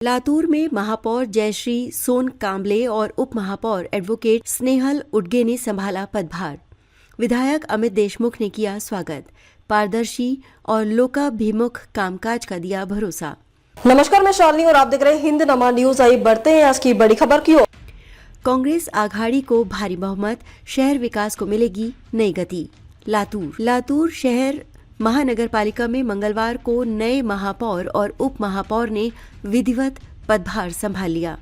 लातूर में महापौर जयश्री सोन कांबले और उप महापौर एडवोकेट स्नेहल उडगे ने संभाला पदभार। विधायक अमित देशमुख ने किया स्वागत। पारदर्शी और लोकाभिमुख कामकाज का दिया भरोसा। नमस्कार, मैं शालिनी और आप देख रहे हैं हिंद नमा न्यूज। आइए बढ़ते हैं आज की बड़ी खबर की ओर। कांग्रेस आघाड़ी को भारी बहुमत, शहर विकास को मिलेगी नई गति। लातूर शहर महानगर पालिका में मंगलवार को नए महापौर और उप महापौर ने विधिवत पदभार संभाल लिया।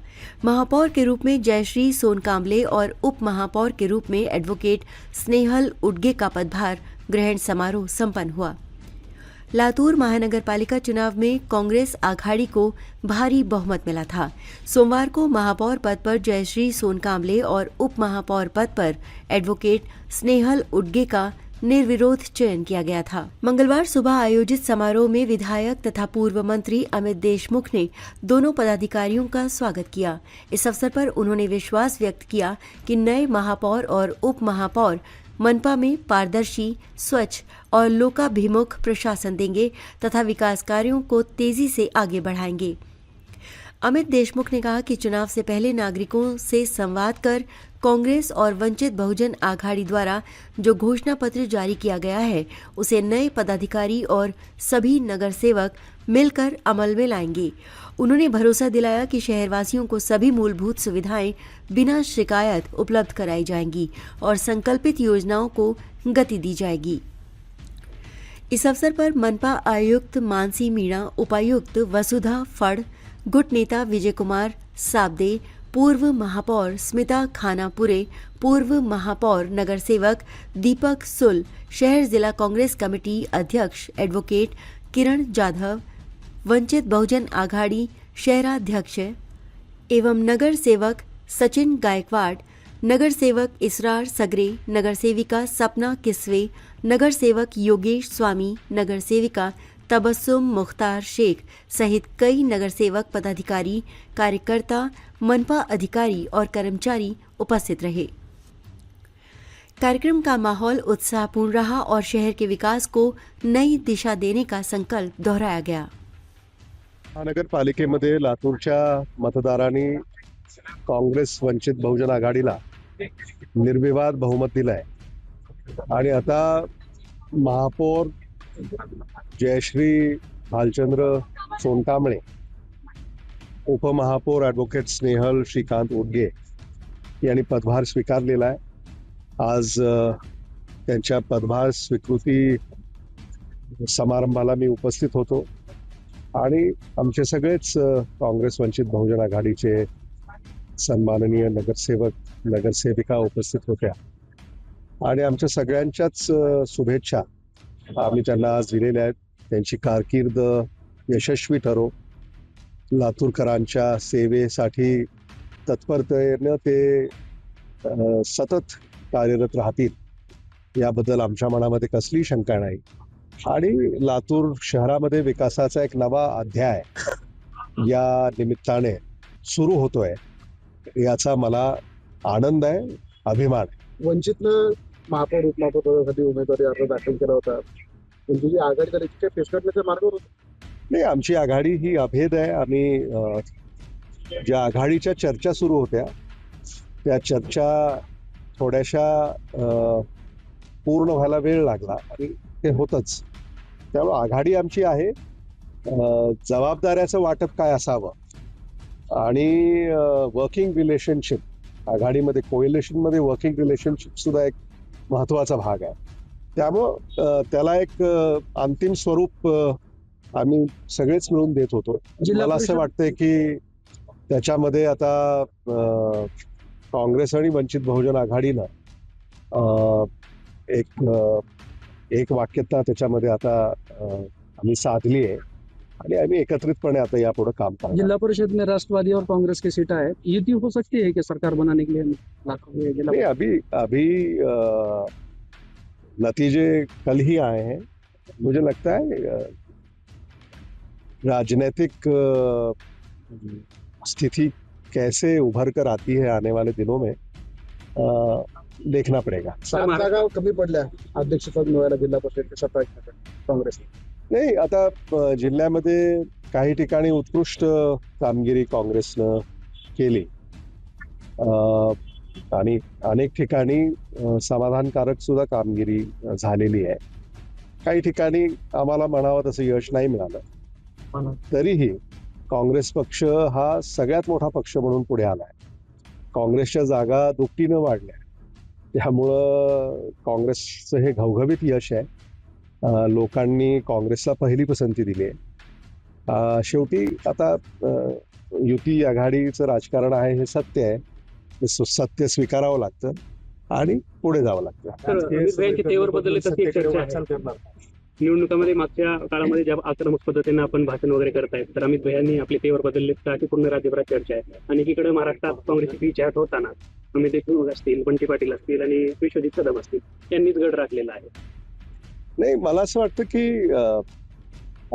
महापौर के रूप में जयश्री सोन कांबले और उप महापौर के रूप में एडवोकेट स्नेहल उडगे का पदभार ग्रहण समारोह संपन्न हुआ। लातूर महानगर पालिका चुनाव में कांग्रेस आघाड़ी को भारी बहुमत मिला था। सोमवार को महापौर पद पर जयश्री सोन कांबले और उप महापौर पद पर एडवोकेट स्नेहल उडगे का निर्विरोध चयन किया गया था। मंगलवार सुबह आयोजित समारोह में विधायक तथा पूर्व मंत्री अमित देशमुख ने दोनों पदाधिकारियों का स्वागत किया। इस अवसर पर उन्होंने विश्वास व्यक्त किया कि नए महापौर और उप महापौर मनपा में पारदर्शी, स्वच्छ और लोकाभिमुख प्रशासन देंगे तथा विकास कार्यों को तेजी से आगे बढ़ाएंगे। अमित देशमुख ने कहा कि चुनाव से पहले नागरिकों से संवाद कर कांग्रेस और वंचित बहुजन आघाड़ी द्वारा जो घोषणा पत्र जारी किया गया है उसे नए पदाधिकारी और सभी नगर सेवक मिलकर अमल में लाएंगे। उन्होंने भरोसा दिलाया कि शहरवासियों को सभी मूलभूत सुविधाएं बिना शिकायत उपलब्ध कराई जाएंगी और संकल्पित योजनाओं को गति दी जाएगी। इस अवसर पर मनपा आयुक्त मानसी मीणा, उपायुक्त वसुधा फड़, गुट नेता विजय कुमार साबदे, पूर्व महापौर स्मिता खानापुरे, पूर्व महापौर नगर सेवक दीपक सुल, शहर जिला कांग्रेस कमेटी अध्यक्ष एडवोकेट किरण जाधव, वंचित बहुजन आघाड़ी शहराध्यक्ष एवं नगर सेवक सचिन गायकवाड़, नगर सेवक इसरार सगरे, नगर सेविका सपना किस्वे, नगर सेवक योगेश स्वामी, नगर सेविका तबस्सुम मुख्तार शेख सहित कई नगर सेवक, पदाधिकारी, कार्यकर्ता, मनपा अधिकारी और कर्मचारी उपस्थित रहे। कार्यक्रम का माहौल उत्साहपूर्ण रहा और शहर के विकास को नई दिशा देने का संकल्प दोहराया गया। महानगर पालिकेमध्ये लातूरच्या मतदारांनी काँग्रेस वंचित बहुजन आघाडीला निर्विवाद बहुमत दिलंय आणि आता महापौर जयश्री भालचंद्र सोनकांबळे, उपमहापौर ॲडव्होकेट स्नेहल श्रीकांत उडगे यांनी पदभार स्वीकारलेला आहे। आज त्यांच्या पदभार स्वीकृती समारंभाला मी उपस्थित होतो आणि आमचे सगळेच काँग्रेस वंचित बहुजन आघाडीचे सन्माननीय नगरसेवक, नगरसेविका उपस्थित होत्या आणि आमच्या सगळ्यांच्याच शुभेच्छा आम्ही त्यांना आज दिलेल्या आहेत। त्यांची कारकीर्द यशस्वी ठरो, लातूरकरांच्या सेवेसाठी तत्परतेने ते सतत कार्यरत राहतील याबद्दल आमच्या मनामध्ये कसलीही शंका नाही आणि लातूर शहरामध्ये विकासाचा एक नवा अध्याय या निमित्ताने सुरू होतोय याचा मला आनंद आहे, अभिमान आहे। वंचितनं महापौर उपमहापौरासाठी उमेदवारी अर्ज दाखल केला होता, पण तुझी आघाडी तर इतके पेशकटण्याच्या मार्गावर होती। नाही, आमची आघाडी ही अभेद आहे। आम्ही ज्या आघाडीच्या चर्चा सुरू होत्या त्या चर्चा थोड्याशा पूर्ण व्हायला वेळ लागला आणि ते होतच। त्यामुळे आघाडी आमची आहे। जबाबदाऱ्याचं वाटप काय असावं आणि वर्किंग रिलेशनशिप, आघाडीमध्ये कोएलिशनमध्ये वर्किंग रिलेशनशिप सुद्धा एक महत्त्वाचा भाग आहे। त्यामुळं त्याला एक अंतिम स्वरूप आम्ही सगळेच मिळून देत होतो। मला असं वाटतंय की त्याच्यामध्ये आता काँग्रेस आणि वंचित बहुजन आघाडीनं एक वाक्यता त्याच्यामध्ये आता आम्ही साधली आहे आणि आम्ही एकत्रितपणे आता यापुढे काम करणार। जिला परिषद में राष्ट्रवादी और कांग्रेस की सीटें है, युति हो सकती है कि सरकार बनाने के लिए नहीं, अभी नतीजे कल ही आए हैं। मुझे लगता है राजनीतिक स्थिति कैसे उभर कर आती है आने वाले दिनों में देखना पड़ेगा। 7 जागा कमी पडल्या अध्यक्षपद मिळायला जिल्हा परिषद काँग्रेस। नाही, आता जिल्ह्यामध्ये काही ठिकाणी उत्कृष्ट कामगिरी काँग्रेसनं केली आणि अनेक ठिकाणी समाधानकारक सुद्धा कामगिरी झालेली आहे. काही ठिकाणी आम्हाला म्हणावं तसं यश नाही मिळालं. तरीही काँग्रेस पक्ष हा सगळ्यात मोठा पक्ष म्हणून पुढे आलाय. काँग्रेसच्या जागा दुपटीनं वाढल्या. त्यामुळं काँग्रेसचं हे घवघवीत यश आहे. लोकांनी काँग्रेसला पहिली पसंती दिली आहे. शेवटी आता युती आघाडीचं राजकारण आहे हे सत्य आहे. हे सत्य स्वीकारावं लागतं आणि पुढे जावं लागतं. तेवर बदलले तर ती चर्चा आहे. निवडणुकामध्ये मागच्या काळामध्ये ज्या आक्रमक पद्धतीने आपण भाषण वगैरे करतायत, तर अमित भैयांनी आपले तेवर बदलले तर अशी पूर्ण राज्यभरात चर्चा आहे. आणि एकीकडे महाराष्ट्रात काँग्रेसची पीच हॅट होताना अमित देशमुख असतील, बंटी पाटील असतील आणि विश्वजित कदम असतील यांनीच गड राखलेला आहे. नाही, मला असं वाटतं की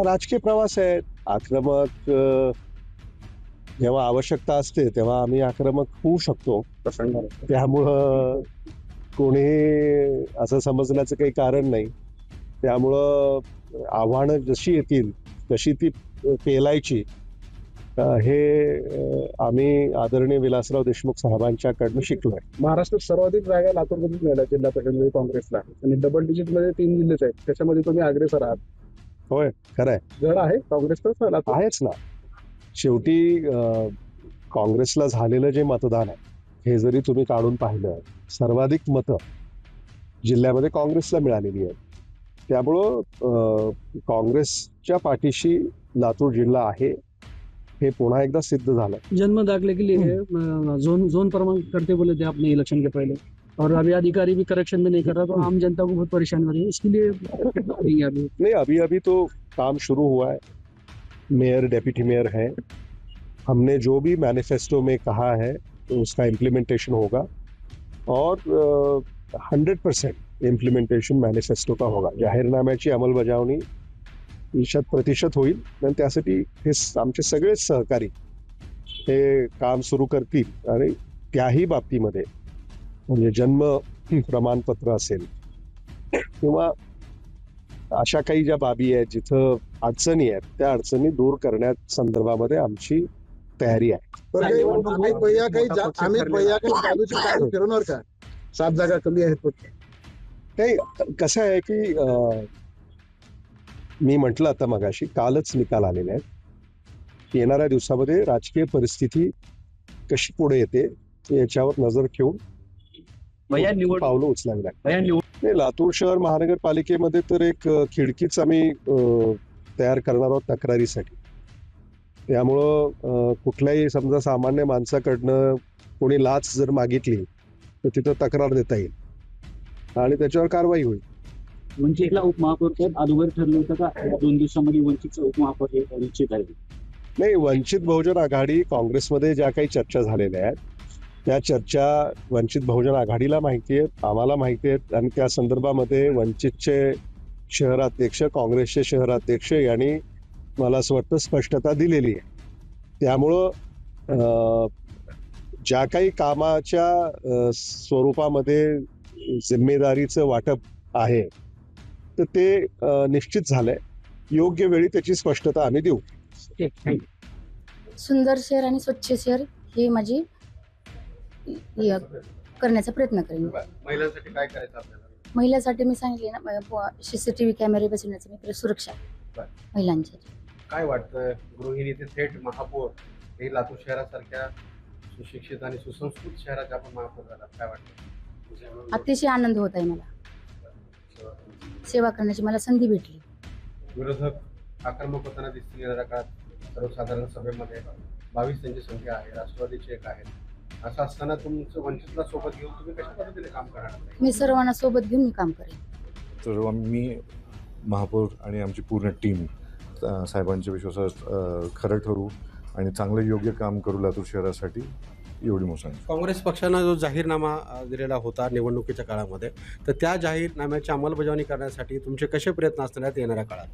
राजकीय प्रवास आहे. आक्रमक जेव्हा आवश्यकता असते तेव्हा आम्ही आक्रमक होऊ शकतो. त्यामुळं कोणी असं समजण्याचं काही कारण नाही. त्यामुळं आव्हानं जशी येतील तशी ती पेलायची हे आम्ही आदरणीय विलासराव देशमुख साहेबांच्याकडनं शिकलोय. महाराष्ट्रात सर्वाधिक जागा लातूरमधून मिळाल्या जिल्हा परिषदेमध्ये काँग्रेसला आणि डबल डिजिट मध्ये 3 जिल्हेच आहेत. त्याच्यामध्ये तुम्ही अग्रेसर आहात. होय, खरंय. जड आहे काँग्रेसचं लातूर आहेच ना. शेवटी काँग्रेसला झालेलं जे मतदान आहे हे जरी तुम्ही काढून पाहिलं, सर्वाधिक मतं जिल्ह्यामध्ये काँग्रेसला मिळालेली आहेत. त्यामुळं काँग्रेसच्या पाठीशी लातूर जिल्हा आहे हे पुन्हा एकदा सिद्ध झालं. जन्म दाखले के लिए जोन क्रमांक करते बोले थे आपने इलेक्शन के पहले, और अभी अधिकारी भी करेक्शन में नहीं कर रहा, तो आम जनता को बहुत परेशानी हो रही है. इसके लिए अभी नहीं, अभी तो काम शुरू हुआ है. मेयर डेप्यूटी मेयर है. हमने जो भी मैनिफेस्टो में कहा है तो उसका इम्प्लीमेंटेशन होगा और 100% इम्प्लिमेंटेशन मॅनिफेस्टो का होगा. जाहीरनाम्याची अंमलबजावणी 100% होईल आणि त्यासाठी हे आमचे सगळेच सहकारी हे काम सुरू करतील. आणि त्याही बाबतीमध्ये म्हणजे जन्म प्रमाणपत्र असेल किंवा अशा काही ज्या बाबी आहेत जिथं अडचणी आहेत त्या अडचणी दूर करण्या संदर्भामध्ये आमची तयारी आहे. अमित भैया काही बाजूची काळजी फिरवणार का? 7 जागा कमी आहेत. काही कसं आहे की मी म्हटलं आता मगाशी, कालच निकाल आलेले आहेत. येणाऱ्या दिवसामध्ये राजकीय परिस्थिती कशी पुढे येते याच्यावर नजर ठेवून पावलं उचलावी लागतात. लातूर शहर महानगरपालिकेमध्ये तर एक खिडकीच आम्ही तयार करणार आहोत तक्रारीसाठी. त्यामुळं कुठल्याही समजा सामान्य माणसाकडनं कोणी लाच जर मागितली तर तिथं तक्रार देता येईल आणि त्याच्यावर कारवाई होईल. वंचितला उपमहापौर अगोदर ठरलं होतं का 2 दिवसामध्ये वंचितचं उपमहापौर हे निश्चित आहे? नाही, वंचित बहुजन आघाडी काँग्रेसमध्ये ज्या काही चर्चा झालेल्या आहेत त्या चर्चा वंचित बहुजन आघाडीला माहिती आहेत, आम्हाला माहिती आहेत आणि त्या संदर्भामध्ये वंचितचे शहराध्यक्ष, काँग्रेसचे शहराध्यक्ष यांनी मला असं वाटतं स्पष्टता दिलेली आहे. त्यामुळं ज्या काही कामाच्या स्वरूपामध्ये जिम्मेदारीचं वाटप आहे तर ते निश्चित झालंय. योग्य वेळी त्याची स्पष्टता आम्ही देऊ. सुंदर शहर आणि स्वच्छ शहर ही माझी करण्याचा प्रयत्न करेन. महिलांसाठी काय करायचं आपल्याला? महिलांसाठी मी सांगितले ना, CCTV कॅमेरे बसवण्याचं मी सुरक्षा महिलांची. काय वाटतं गृहिणी ते थेट महापौर हे लातूर शहरासारख्या सुशिक्षित आणि सुसंस्कृत शहराचे आपण महापौर झाला, काय वाटतं? अतिशय आनंद होत आहे. मला सेवा करण्याची मला संधी भेटली. विरोधक आक्रमक होताना दिसतील येणाऱ्या काळात. सर्वसाधारण सभेमध्ये 22 त्यांची संख्या आहे, राष्ट्रवादीचे एक आहेत. असं असताना तुमचं वंचितला सोबत घेऊन तुम्ही कशा पद्धतीने काम करणार? मी सर्वांना सोबत घेऊन मी काम करेन. तर मी महापौर आणि आमची पूर्ण टीम साहेबांच्या विश्वासात खरं ठरू आणि चांगलं योग्य काम करू लातूर शहरासाठी, एवढी मोठी. काँग्रेस पक्षानं जो जाहीरनामा दिलेला होता निवडणुकीच्या काळामध्ये, तर त्या जाहीरनाम्याची अंमलबजावणी करण्यासाठी तुमचे कसे प्रयत्न असणार आहेत येणाऱ्या काळात?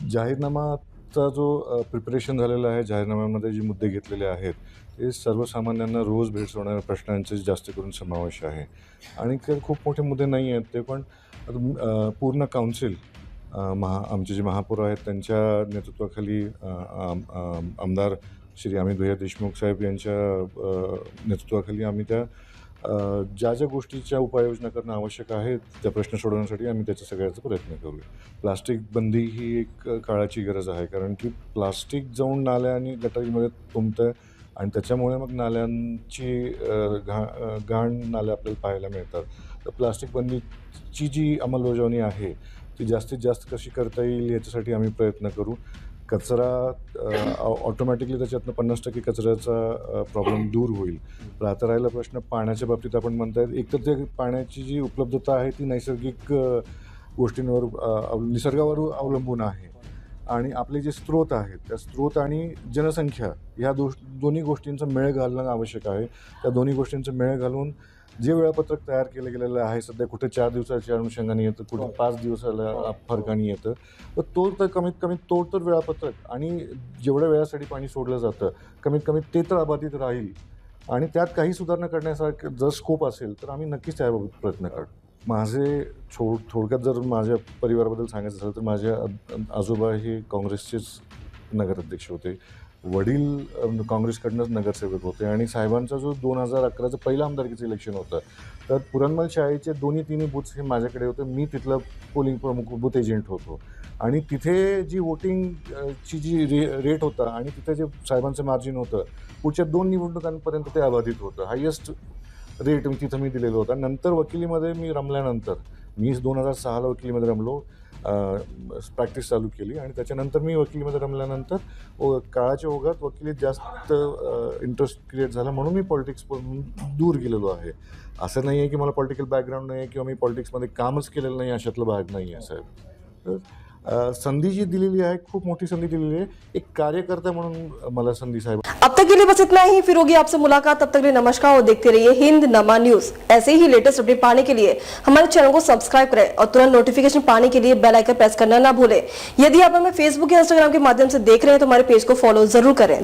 जाहीरनामाचा जो प्रिपरेशन झालेला आहे, जाहीरनाम्यामध्ये जे मुद्दे घेतलेले आहेत ते सर्वसामान्यांना रोज भेडसावणाऱ्या प्रश्नांचे जास्त करून समावेश आहे. आणि खूप मोठे मुद्दे नाही आहेत ते, पण पूर्ण काउन्सिल आमचे जे महापौर आहेत त्यांच्या नेतृत्वाखाली आमदार श्री अमित भैया देशमुख साहेब यांच्या नेतृत्वाखाली आम्ही त्या ज्या ज्या गोष्टीच्या उपाययोजना करणं आवश्यक आहे त्या प्रश्न सोडवण्यासाठी आम्ही त्याचा सगळ्याचा प्रयत्न करूया. प्लास्टिक बंदी ही एक काळाची गरज आहे, कारण की प्लास्टिक जाऊन नाल्या आणि गटारीमध्ये तुंबतं आणि त्याच्यामुळे मग नाल्यांची घाण नाल्या आपल्याला पाहायला मिळतात. तर प्लास्टिक बंदीची जी अंमलबजावणी आहे ती जास्तीत जास्त कशी करता येईल याच्यासाठी आम्ही प्रयत्न करू. कचरा ऑटोमॅटिकली त्याच्यातनं 50% कचऱ्याचा प्रॉब्लेम दूर होईल. पण आता राहिला प्रश्न पाण्याच्या बाबतीत आपण म्हणतायत, एकतर ते पाण्याची जी उपलब्धता आहे ती नैसर्गिक गोष्टींवर निसर्गावर अवलंबून आहे आणि आपले जे स्रोत आहेत त्या स्रोत आणि जनसंख्या ह्या दोन्ही गोष्टींचा मेळ घालणं आवश्यक आहे. त्या दोन्ही गोष्टींचा मेळ घालून जे वेळापत्रक तयार केलं गेलेलं आहे, सध्या कुठे 4 दिवसाच्या अनुषंगाने येतं, कुठे 5 दिवसाला फरकाने येतं, तर कमीत कमी तो तर वेळापत्रक आणि जेवढ्या वेळासाठी पाणी सोडलं जातं कमीत कमी ते तर अबाधित राहील आणि त्यात काही सुधारणा करण्यासारखं जर स्कोप असेल तर आम्ही नक्कीच त्याबाबत प्रयत्न करू. माझे थोडक्यात जर माझ्या परिवाराबद्दल सांगायचं झालं तर माझे आजोबा हे काँग्रेसचेच नगराध्यक्ष होते, वडील काँग्रेसकडनंच नगरसेवक होते आणि साहेबांचा जो 2011चं पहिलं आमदारकीचं इलेक्शन होतं तर पुरणमल शाळेचे तिन्ही बूथ्स हे माझ्याकडे होते. मी तिथलं पोलिंग प्रमुख बूथ एजंट होतो आणि तिथे जी वोटिंगची जी रेट होता आणि तिथे जे साहेबांचं मार्जिन होतं पुढच्या 2 निवडणुकांपर्यंत ते अबाधित होतं. हायेस्ट रेट तिथं मी दिलेलं होतं. नंतर वकिलीमध्ये मी रमल्यानंतर मी 2006ला वकिलीमध्ये रमलो, प्रॅक्टिस चालू केली आणि त्याच्यानंतर मी वकिलीमध्ये रमल्यानंतर काळाच्या ओघात वकिलीत जास्त इंटरेस्ट क्रिएट झाला म्हणून मी पॉलिटिक्सपासून दूर गेलेलो आहे. असं नाही आहे की मला पॉलिटिकल बॅकग्राऊंड नाही आहे किंवा मी पॉलिटिक्समध्ये कामच केलेलं नाही अशातला भाग नाही आहे साहेब. तर संधी जी दिलेली आहे खूप मोठी संधी दिलेली आहे, एक कार्यकर्ता म्हणून मला संधी साहेब. अब तक के लिए बस इतना ही, फिर होगी आपसे मुलाकात. तब तक के लिए नमस्कार और देखते रहिए हिंद नमा न्यूज. ऐसे ही लेटेस्ट अपडेट पाने के लिए हमारे चैनल को सब्सक्राइब करें और तुरंत नोटिफिकेशन पाने के लिए बेल आइकन प्रेस करना ना भूलें. यदि आप हमें फेसबुक या इंस्टाग्राम के माध्यम से देख रहे हैं तो हमारे पेज को फॉलो जरूर करें.